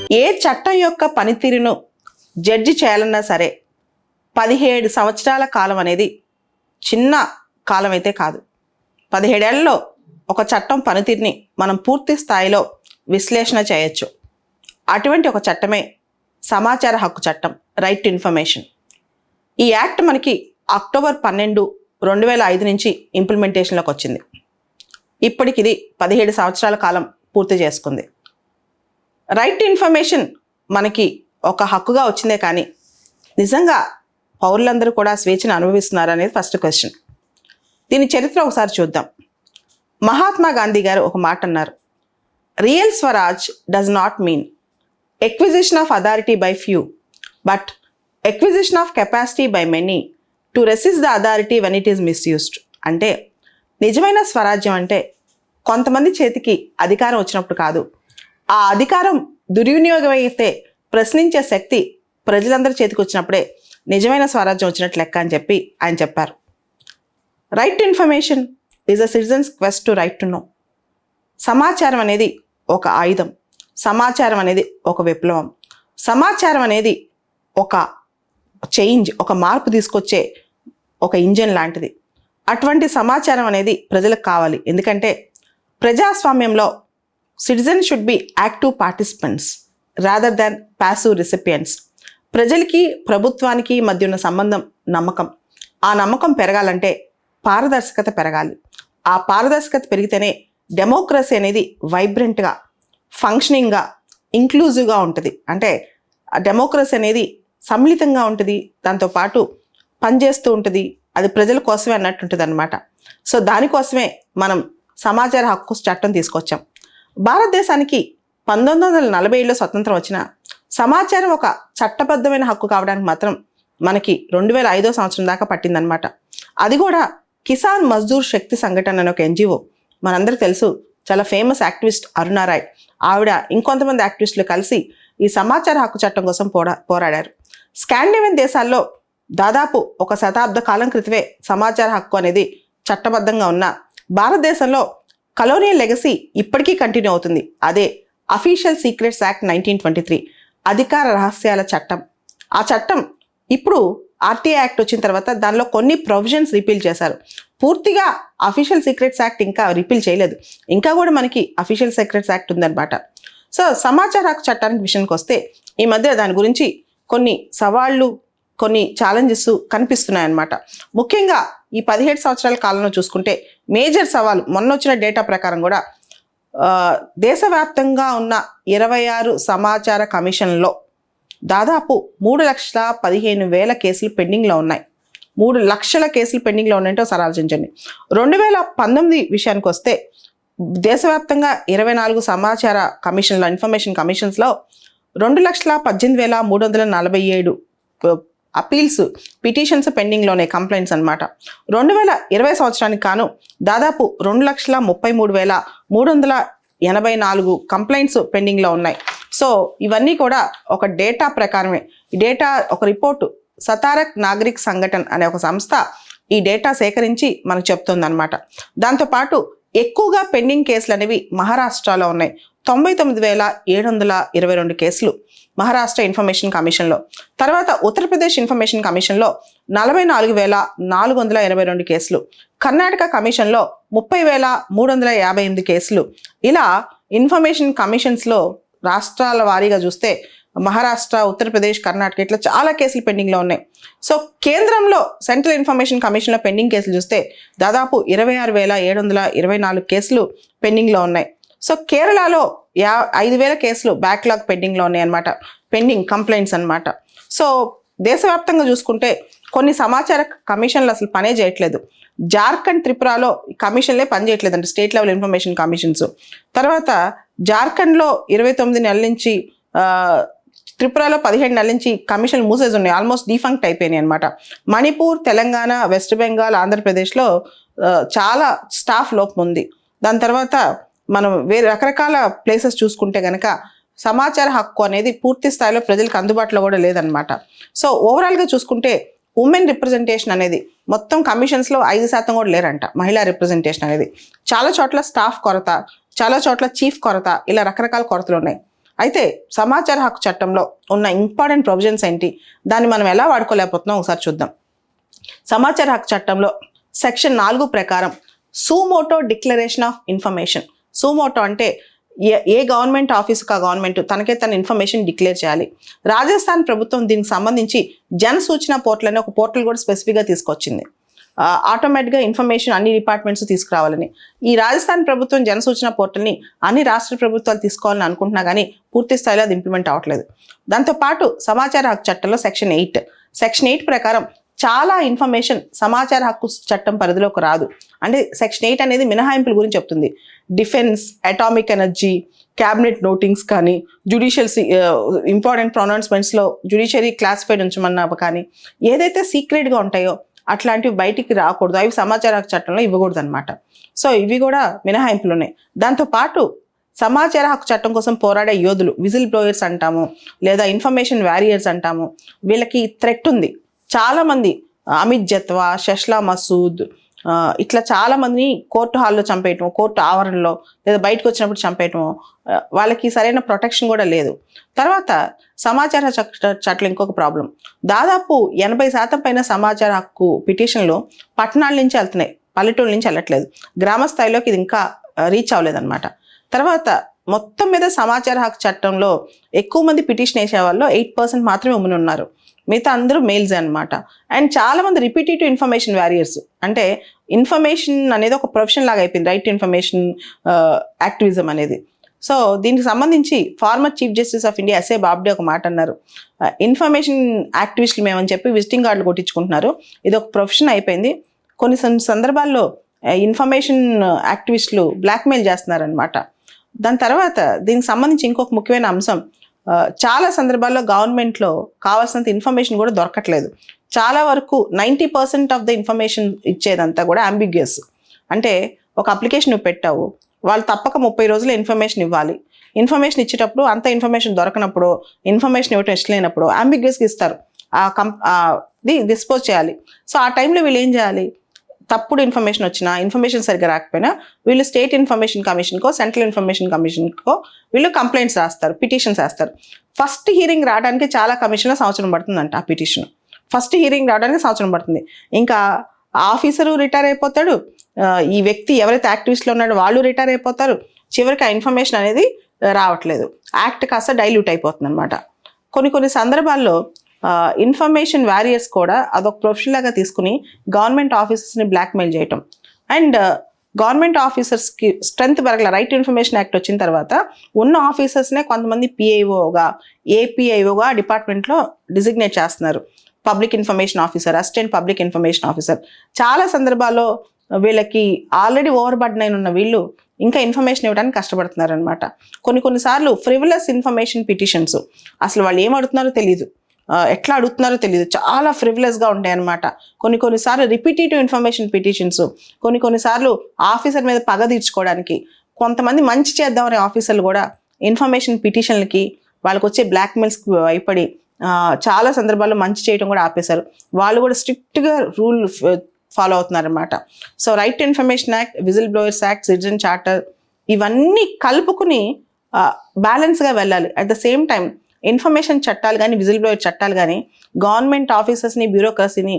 ఏ చట్టం యొక్క పనితీరును జడ్జి చేయాలన్నా సరే 17 సంవత్సరాల కాలం అనేది చిన్న కాలం అయితే కాదు. 17 ఏళ్లలో ఒక చట్టం పనితీరుని మనం పూర్తి స్థాయిలో విశ్లేషణ చేయొచ్చు. అటువంటి ఒక చట్టమే సమాచార హక్కు చట్టం, రైట్ టు ఇన్ఫర్మేషన్. ఈ యాక్ట్ మనకి అక్టోబర్ 12, 2005 నుంచి ఇంప్లిమెంటేషన్లోకి వచ్చింది. ఇప్పటికి ఇది 17 సంవత్సరాల కాలం పూర్తి చేసుకుంది. రైట్ టు ఇన్ఫర్మేషన్ మనకి ఒక హక్కుగా వచ్చిందే కానీ నిజంగా పౌరులందరూ కూడా స్వేచ్ఛను అనుభవిస్తున్నారు అనేది ఫస్ట్ క్వశ్చన్. దీని చరిత్ర ఒకసారి చూద్దాం. మహాత్మా గాంధీ గారు ఒక మాట అన్నారు, real Swaraj does not mean acquisition of authority by few but acquisition of capacity by many to resist the authority when it is misused. అంటే నిజమైన స్వరాజ్యం అంటే కొంతమంది చేతికి అధికారం వచ్చినప్పుడు కాదు, ఆ అధికారం దుర్వినియోగం అయితే ప్రశ్నించే శక్తి ప్రజలందరి చేతికి వచ్చినప్పుడే నిజమైన స్వరాజ్యం వచ్చినట్టు లెక్క అని చెప్పి ఆయన చెప్పారు. Right to information is a citizens quest to right to know. సమాచారం అనేది ఒక ఆయుధం, సమాచారం అనేది ఒక విప్లవం, సమాచారం అనేది ఒక చేంజ్, ఒక మార్పు తీసుకొచ్చే ఒక ఇంజిన్ లాంటిది. అటువంటి సమాచారం అనేది ప్రజలకు కావాలి. ఎందుకంటే ప్రజాస్వామ్యంలో citizen should be active participants rather than passive recipients. ప్రజలకి ప్రభుత్వానికి మధ్య ఉన్న సంబంధం నమ్మకం. ఆ నమ్మకం పెరగాలంటే పారదర్శకత పెరగాలి. ఆ పారదర్శకత పెరిగితేనే డెమోక్రసీ అనేది వైబ్రెంట్గా, ఫంక్షనింగ్గా, ఇంక్లూజివ్గా ఉంటుంది. అంటే ఆ డెమోక్రసీ అనేది సమ్మిళితంగా ఉంటుంది, దాంతోపాటు పనిచేస్తూ ఉంటుంది, అది ప్రజల కోసమే అన్నట్టు ఉంటుంది అనమాట. సో దానికోసమే మనం సమాచార హక్కు చట్టం తీసుకొచ్చాం. భారతదేశానికి 1947లో స్వతంత్రం వచ్చిన సమాచారం ఒక చట్టబద్ధమైన హక్కు కావడానికి మాత్రం మనకి 2005 సంవత్సరం దాకా పట్టిందనమాట. అది కూడా కిసాన్ మజ్దూర్ శక్తి సంఘటన అనే ఒక ఎన్జిఓ, మనందరికీ తెలుసు, చాలా ఫేమస్ యాక్టివిస్ట్ అరుణారాయ్, ఆవిడ ఇంకొంతమంది యాక్టివిస్టులు కలిసి ఈ సమాచార హక్కు చట్టం కోసం పోరాడారు. స్కాండినేవియన్ దేశాల్లో దాదాపు ఒక శతాబ్ద కాలం క్రితమే సమాచార హక్కు అనేది చట్టబద్ధంగా ఉన్న భారతదేశంలో కలోనియల్ లెగసీ ఇప్పటికీ కంటిన్యూ అవుతుంది. అదే అఫీషియల్ సీక్రెట్స్ యాక్ట్ 1923, అధికార రహస్యాల చట్టం. ఆ చట్టం ఇప్పుడు ఆర్టీఐ యాక్ట్ వచ్చిన తర్వాత దానిలో కొన్ని ప్రొవిజన్స్ రిపీల్ చేశారు. పూర్తిగా అఫీషియల్ సీక్రెట్స్ యాక్ట్ ఇంకా రిపీల్ చేయలేదు, ఇంకా కూడా మనకి అఫీషియల్ సీక్రెట్స్ యాక్ట్ ఉందన్నమాట. సో సమాచార హక్కు చట్టానికి విషయానికి వస్తే ఈ మధ్య దాని గురించి కొన్ని సవాళ్ళు, కొన్ని ఛాలెంజెస్ కనిపిస్తున్నాయన్నమాట. ముఖ్యంగా ఈ 17 సంవత్సరాల కాలంలో చూసుకుంటే మేజర్ సవాలు మొన్న వచ్చిన డేటా ప్రకారం కూడా దేశవ్యాప్తంగా ఉన్న 26 సమాచార కమిషన్లో దాదాపు 3,15,000 కేసులు పెండింగ్లో ఉన్నాయి. 3 లక్షల కేసులు పెండింగ్లో ఉన్నాయంటే ఒకసారి ఆలోచించండి. 2019 విషయానికి వస్తే దేశవ్యాప్తంగా 24 సమాచార కమిషన్ల ఇన్ఫర్మేషన్ కమిషన్స్లో 2,18,347 అపీల్స్, పిటిషన్స్ పెండింగ్లో ఉన్నాయి, కంప్లైంట్స్ అనమాట. 2020 సంవత్సరానికి కాను దాదాపు 2,33,384 కంప్లైంట్స్ పెండింగ్లో ఉన్నాయి. సో ఇవన్నీ కూడా ఒక డేటా ప్రకారమే. ఈ డేటా ఒక రిపోర్టు సతారక్ నాగరిక్ సంఘటన్ అనే ఒక సంస్థ ఈ డేటా సేకరించి మనకు చెప్తుంది అనమాట. దాంతోపాటు ఎక్కువగా పెండింగ్ కేసులు అనేవి మహారాష్ట్రలో ఉన్నాయి. 99,722 కేసులు మహారాష్ట్ర ఇన్ఫర్మేషన్ కమిషన్లో. తర్వాత ఉత్తరప్రదేశ్ ఇన్ఫర్మేషన్ కమిషన్లో 44,482 కేసులు, కర్ణాటక కమిషన్లో 30,358 కేసులు. ఇలా ఇన్ఫర్మేషన్ కమిషన్స్లో రాష్ట్రాల వారీగా చూస్తే మహారాష్ట్ర, ఉత్తరప్రదేశ్, కర్ణాటక ఇట్లా చాలా కేసులు పెండింగ్లో ఉన్నాయి. సో కేంద్రంలో సెంట్రల్ ఇన్ఫర్మేషన్ కమిషన్లో పెండింగ్ కేసులు చూస్తే దాదాపు 26,724 కేసులు పెండింగ్లో ఉన్నాయి. సో కేరళలో 5,000 కేసులు బ్యాక్లాగ్ పెండింగ్లో ఉన్నాయి అనమాట, పెండింగ్ కంప్లైంట్స్ అనమాట. సో దేశవ్యాప్తంగా చూసుకుంటే కొన్ని సమాచార కమిషన్లు అసలు పనే చేయట్లేదు. జార్ఖండ్, త్రిపురలో కమిషన్లే పనిచేయట్లేదు అంటే స్టేట్ లెవెల్ ఇన్ఫర్మేషన్ కమిషన్స్. తర్వాత జార్ఖండ్లో 29 నెలల నుంచి, త్రిపురలో 17 నెలల నుంచి కమిషన్లు మూసేసి ఉన్నాయి, ఆల్మోస్ట్ డిఫంక్ట్ అయిపోయినాయి అనమాట. మణిపూర్, తెలంగాణ, వెస్ట్ బెంగాల్, ఆంధ్రప్రదేశ్లో చాలా స్టాఫ్ లోపం ఉంది. దాని తర్వాత మనం వేరే రకరకాల ప్లేసెస్ చూసుకుంటే కనుక సమాచార హక్కు అనేది పూర్తి స్థాయిలో ప్రజలకు అందుబాటులో కూడా లేదనమాట. సో ఓవరాల్గా చూసుకుంటే ఉమెన్ రిప్రజెంటేషన్ అనేది మొత్తం కమిషన్స్లో 5% కూడా లేరంట. మహిళా రిప్రజెంటేషన్ అనేది చాలా చోట్ల స్టాఫ్ కొరత, చాలా చోట్ల చీఫ్ కొరత, ఇలా రకరకాల కొరతలు ఉన్నాయి. అయితే సమాచార హక్కు చట్టంలో ఉన్న ఇంపార్టెంట్ ప్రొవిజన్స్ ఏంటి, దాన్ని మనం ఎలా వాడుకోలేకపోతున్నాం ఒకసారి చూద్దాం. సమాచార హక్కు చట్టంలో సెక్షన్ 4 ప్రకారం suo motu declaration of information. Suo motu అంటే ఏ గవర్నమెంట్ ఆఫీసుకు ఆ గవర్నమెంట్ తనకే తన ఇన్ఫర్మేషన్ డిక్లేర్ చేయాలి. రాజస్థాన్ ప్రభుత్వం దీనికి సంబంధించి జన సూచన పోర్టల్ అనే ఒక పోర్టల్ కూడా స్పెసిఫిక్గా తీసుకొచ్చింది. ఆటోమేటిక్గా ఇన్ఫర్మేషన్ అన్ని డిపార్ట్మెంట్స్ తీసుకురావాలని. ఈ రాజస్థాన్ ప్రభుత్వం జన సూచన పోర్టల్ని అన్ని రాష్ట్ర ప్రభుత్వాలు తీసుకోవాలని అనుకుంటున్నా కానీ పూర్తి స్థాయిలో అది ఇంప్లిమెంట్ అవ్వట్లేదు. దాంతోపాటు సమాచార హక్కు చట్టంలో సెక్షన్ 8 ప్రకారం చాలా ఇన్ఫర్మేషన్ సమాచార హక్కు చట్టం పరిధిలోకి రాదు. అంటే సెక్షన్ 8 అనేది మినహాయింపుల గురించి చెప్తుంది. Defence, atomic energy, cabinet notings కానీ, జ్యుడిషియల్ ఇంపార్టెంట్ ప్రొనౌన్స్మెంట్స్లో జ్యుడిషియరీ క్లాసిఫైడ్ ఉంచమన్నా కానీ ఏదైతే సీక్రెట్గా ఉంటాయో అట్లాంటివి బయటికి రాకూడదు, అవి సమాచార హక్కు చట్టంలో ఇవ్వకూడదు అనమాట. సో ఇవి కూడా మినహాయింపులు ఉన్నాయి. దాంతోపాటు సమాచార హక్కు చట్టం కోసం పోరాడే యోధులు, విజిల్ బ్లోయర్స్ అంటాము లేదా ఇన్ఫర్మేషన్ వారియర్స్ అంటాము, వీళ్ళకి థ్రెట్ ఉంది. చాలామంది అమిత్ జత్వా, షష్లా మసూద్ ఇట్లా చాలామందిని కోర్టు హాల్లో చంపేయటం, కోర్టు ఆవరణలో లేదా బయటకు వచ్చినప్పుడు చంపేయటం, వాళ్ళకి సరైన ప్రొటెక్షన్ కూడా లేదు. తర్వాత సమాచార చట్టం ఇంకొక ప్రాబ్లం. దాదాపు 80% పైన సమాచార హక్కు పిటిషన్లు పట్టణాల నుంచి వెళ్తున్నాయి, పల్లెటూళ్ళ నుంచి వెళ్ళట్లేదు. గ్రామ స్థాయిలోకి ఇది ఇంకా రీచ్ అవ్వలేదన్నమాట. తర్వాత మొత్తం మీద సమాచార హక్కు చట్టంలో ఎక్కువ మంది పిటిషన్ వేసే వాళ్ళు 8% మాత్రమే ఉమెన్ ఉన్నారు, మిగతా అందరూ మేల్సే అనమాట. అండ్ చాలామంది రిపిటేటివ్ ఇన్ఫర్మేషన్ వారియర్స్, అంటే ఇన్ఫర్మేషన్ అనేది ఒక ప్రొఫెషన్ లాగా అయిపోయింది, రైట్ టు ఇన్ఫర్మేషన్ యాక్టివిజం అనేది. సో దీనికి సంబంధించి former chief justice of India S A Bobde ఒక మాట అన్నారు, ఇన్ఫర్మేషన్ యాక్టివిస్టులు మేమని చెప్పి విజిటింగ్ కార్డులు కొట్టించుకుంటున్నారు, ఇది ఒక ప్రొఫెషన్ అయిపోయింది. కొన్ని సందర్భాల్లో ఇన్ఫర్మేషన్ యాక్టివిస్టులు బ్లాక్మెయిల్ చేస్తున్నారనమాట. దాని తర్వాత దీనికి సంబంధించి ఇంకొక ముఖ్యమైన అంశం, చాలా సందర్భాల్లో గవర్నమెంట్లో కావాల్సినంత ఇన్ఫర్మేషన్ కూడా దొరకట్లేదు. చాలా వరకు 90% ఆఫ్ ద ఇన్ఫర్మేషన్ ఇచ్చేదంతా కూడా అంబిగ్యూస్. అంటే ఒక అప్లికేషన్ నువ్వు పెట్టావు, వాళ్ళు తప్పక 30 రోజులు ఇన్ఫర్మేషన్ ఇవ్వాలి. ఇన్ఫర్మేషన్ ఇచ్చేటప్పుడు అంత ఇన్ఫర్మేషన్ దొరకనప్పుడు, ఇన్ఫర్మేషన్ ఇవ్వటం ఇష్టం లేనప్పుడు అంబిగ్యూస్గా ఇస్తారు, డిస్పోజ్ చేయాలి. సో ఆ టైంలో వీళ్ళు ఏం చేయాలి, తప్పుడు ఇన్ఫర్మేషన్ వచ్చినా, ఇన్ఫర్మేషన్ సరిగ్గా రాకపోయినా వీళ్ళు స్టేట్ ఇన్ఫర్మేషన్ కమిషన్కో సెంట్రల్ ఇన్ఫర్మేషన్ కమిషన్కో వీళ్ళు కంప్లైంట్స్ రాస్తారు, పిటిషన్స్ రాస్తారు. ఫస్ట్ హీరింగ్ రావడానికి చాలా కమిషన్లో సంవత్సరం పడుతుందంట. ఆ పిటిషన్ ఫస్ట్ హీరింగ్ రావడానికి సంవత్సరం పడుతుంది. ఇంకా ఆఫీసరు రిటైర్ అయిపోతాడు, ఈ వ్యక్తి ఎవరైతే యాక్టివిస్ట్లో ఉన్నాడో వాళ్ళు రిటైర్ అయిపోతారు, చివరికి ఆ ఇన్ఫర్మేషన్ అనేది రావట్లేదు, యాక్ట్ కాస్త డైల్యూట్ అయిపోతుంది అనమాట. కొన్ని సందర్భాల్లో ఇన్ఫర్మేషన్ వారియర్స్ కూడా అదొక ప్రొఫెషన్ లాగా తీసుకుని గవర్నమెంట్ ఆఫీసర్స్ని బ్లాక్మెయిల్ చేయటం. అండ్ గవర్నమెంట్ ఆఫీసర్స్కి స్ట్రెంత్ పెరగల, రైట్ ఇన్ఫర్మేషన్ యాక్ట్ వచ్చిన తర్వాత ఉన్న ఆఫీసర్స్నే కొంతమంది పిఐఓగా, ఏపీఐఓగా డిపార్ట్మెంట్లో డిజిగ్నేట్ చేస్తున్నారు. Public information officer, assistant public information officer. చాలా సందర్భాల్లో వీళ్ళకి ఆల్రెడీ ఓవర్ బర్డెన్ అయిన ఉన్న వీళ్ళు ఇంకా ఇన్ఫర్మేషన్ ఇవ్వడానికి కష్టపడుతున్నారు అనమాట. కొన్నిసార్లు ఫ్రివిలస్ ఇన్ఫర్మేషన్ పిటిషన్స్, అసలు వాళ్ళు ఏం అడుగుతున్నారో తెలియదు, ఎట్లా అడుగుతున్నారో తెలియదు, చాలా ఫ్రివిలస్గా ఉంటాయి అన్నమాట. కొన్నిసార్లు రిపిటేటివ్ ఇన్ఫర్మేషన్ పిటిషన్స్, కొన్నిసార్లు ఆఫీసర్ మీద పగ తీర్చుకోవడానికి కొంతమంది మంచి చేద్దామనే ఆఫీసర్లు కూడా ఇన్ఫర్మేషన్ పిటిషన్లకి వాళ్ళకి వచ్చే బ్లాక్మెయిల్స్కి భయపడి చాలా సందర్భాల్లో మంచి చేయడం కూడా ఆపేశారు. వాళ్ళు కూడా స్ట్రిక్ట్గా రూల్ ఫాలో అవుతున్నారన్నమాట. So right to information act, whistle blowers act, citizen charter ఇవన్నీ కలుపుకుని బ్యాలెన్స్గా వెళ్ళాలి. At the same time information చట్టాలు కానీ, విజిల్ బ్లోయర్ చట్టాలు కానీ గవర్నమెంట్ ఆఫీసర్స్ని, బ్యూరోక్రసీని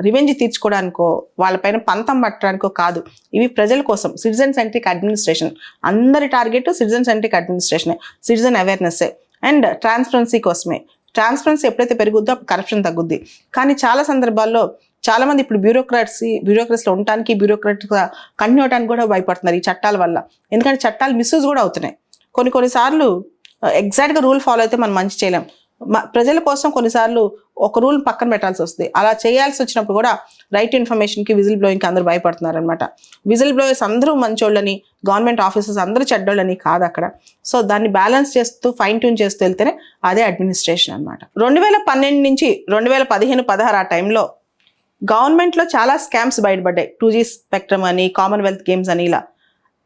రివెంజ్ తీర్చుకోవడానికో వాళ్ళపైన పంతం పట్టడానికో కాదు, ఇవి ప్రజల కోసం. సిటిజన్ సెంట్రిక్ అడ్మినిస్ట్రేషన్, అందరి టార్గెట్ సిటిజన్ సెంట్రిక్ అడ్మినిస్ట్రేషనే, సిటిజన్ అవేర్నెస్సే అండ్ ట్రాన్స్పరెన్సీ కోసమే. ట్రాన్స్పరెన్సీ ఎప్పుడైతే పెరుగుద్దో అప్పుడు కరప్షన్ తగ్గుద్ది. కానీ చాలా సందర్భాల్లో చాలామంది ఇప్పుడు బ్యూరోక్రసీలో ఉండటానికి, బ్యూరోక్రాట్గా కంటిన్యూ అవడానికి కూడా భయపడుతున్నారు ఈ చట్టాల వల్ల. ఎందుకంటే చట్టాలు మిస్యూజ్ కూడా అవుతున్నాయి. కొన్నిసార్లు ఎగ్జాక్ట్గా రూల్ ఫాలో అయితే మనం మంచి చేయలేం. ప్రజల కోసం కొన్నిసార్లు ఒక రూల్ పక్కన పెట్టాల్సి వస్తుంది. అలా చేయాల్సి వచ్చినప్పుడు కూడా రైట్ ఇన్ఫర్మేషన్కి, విజిల్ బ్లోయింగ్కి అందరూ భయపడుతున్నారు అనమాట. విజిల్ బ్లోయర్స్ అందరూ మంచోళ్ళని, గవర్నమెంట్ ఆఫీసర్స్ అందరూ చెడ్డోళ్ళని కాదు అక్కడ. సో దాన్ని బ్యాలెన్స్ చేస్తూ, ఫైన్ ట్యూన్ చేస్తూ వెళ్తేనే అదే అడ్మినిస్ట్రేషన్ అనమాట. 2012 నుంచి 2015-16 ఆ టైంలో గవర్నమెంట్లో చాలా స్కామ్స్ బయటపడ్డాయి. 2G స్పెక్ట్రమ్ అని, కామన్వెల్త్ గేమ్స్ అని, ఇలా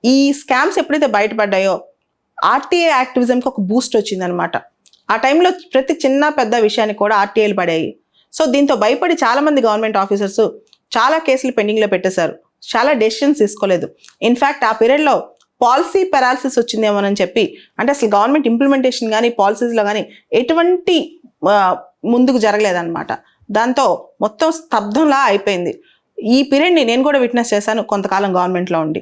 ఈ స్కామ్స్ ఎప్పుడైతే బయటపడ్డాయో ఆర్టీఐ యాక్టివిజంకి ఒక బూస్ట్ వచ్చిందనమాట. ఆ టైంలో ప్రతి చిన్న పెద్ద విషయాన్ని కూడా ఆర్టీఐలు పడాయి. సో దీంతో భయపడి చాలామంది గవర్నమెంట్ ఆఫీసర్స్ చాలా కేసులు పెండింగ్లో పెట్టేశారు, చాలా డెసిషన్స్ తీసుకోలేదు. ఇన్ఫ్యాక్ట్ ఆ పీరియడ్లో పాలసీ పెరాలసిస్ వచ్చిందేమోనని చెప్పి, అంటే అసలు గవర్నమెంట్ ఇంప్లిమెంటేషన్ కానీ పాలసీస్లో కానీ ఎటువంటి ముందుకు జరగలేదన్నమాట. దాంతో మొత్తం స్తబ్దంలా అయిపోయింది. ఈ పీరియడ్ని నేను కూడా విట్నెస్ చేశాను కొంతకాలం గవర్నమెంట్లో ఉండి.